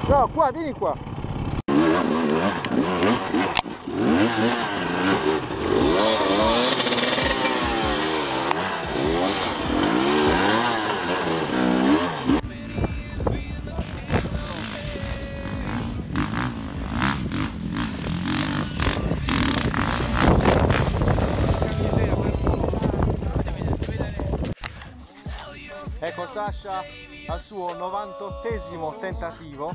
No, qua, vieni qua. Ecco Sasha al suo 98esimo tentativo,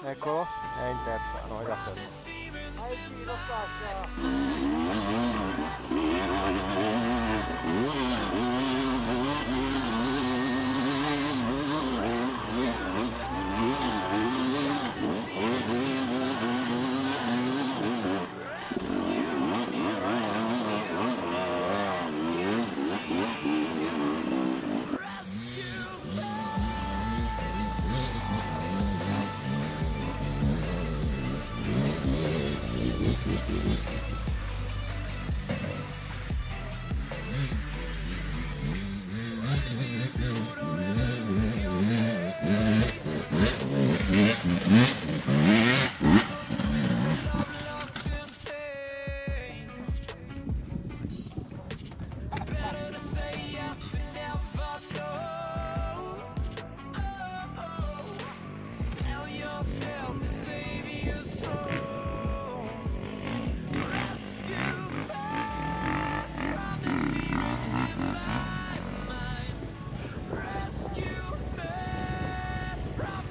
eccolo, è in terza, no, è da fermo. Vai il tiro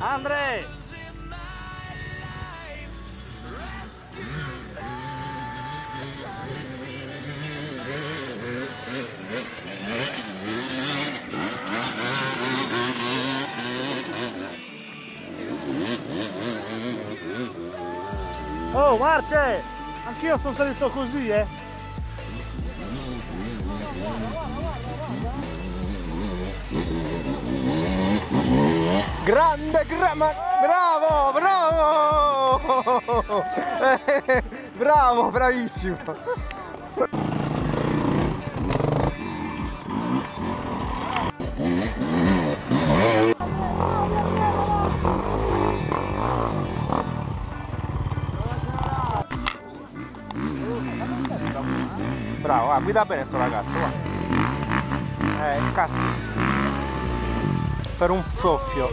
Andre! Oh Marce! Anch'io sono salito così, eh! Grande, bravo, bravo! Bravo, bravissimo! Bravo, guida bene sto ragazzo, va. Cazzo. Per un soffio.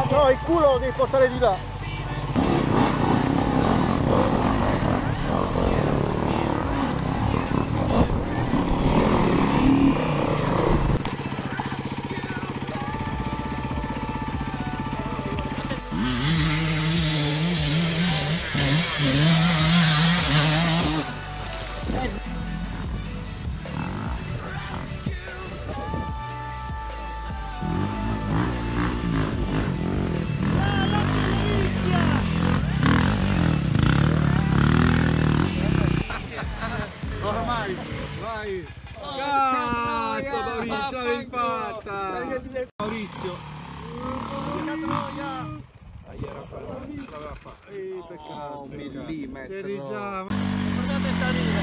No, il culo lo devi portare di là. Ormai, vai! Cazzo Maurizio, l'avevi fatta! Maurizio! Era quello, ce l'aveva fatta! Peccato! Un millimetro! C'eri già! Guardate salire!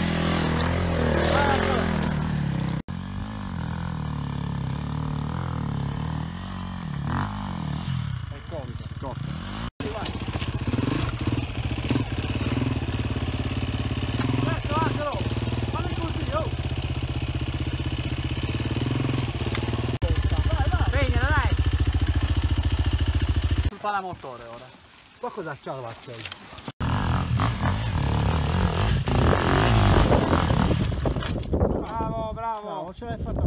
È cotta! Paramotore ora. Qua cosa c'ha la vacchetta? Bravo, bravo! No, ce l'hai fatta.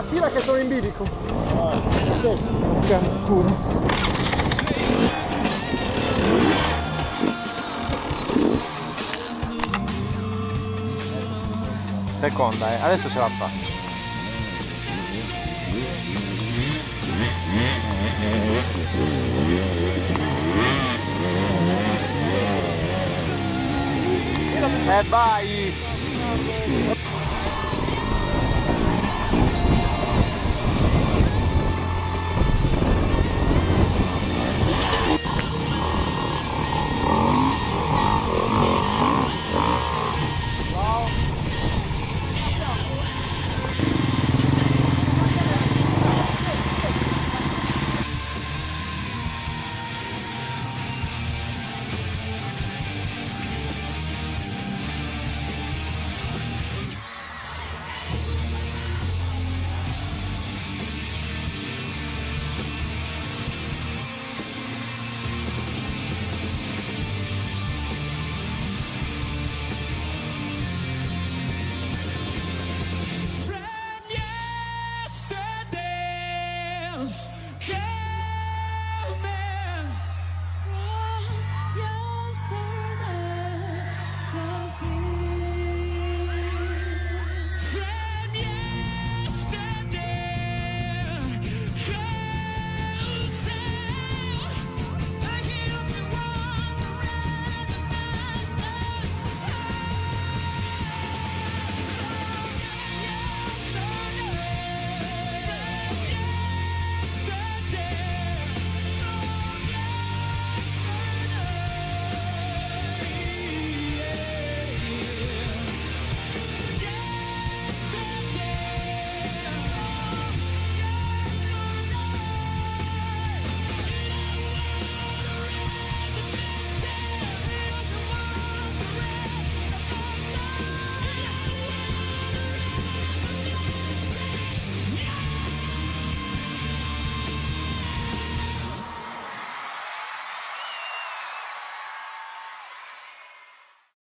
Tira che sono in bilico. Seconda, adesso ce la fa. E vai!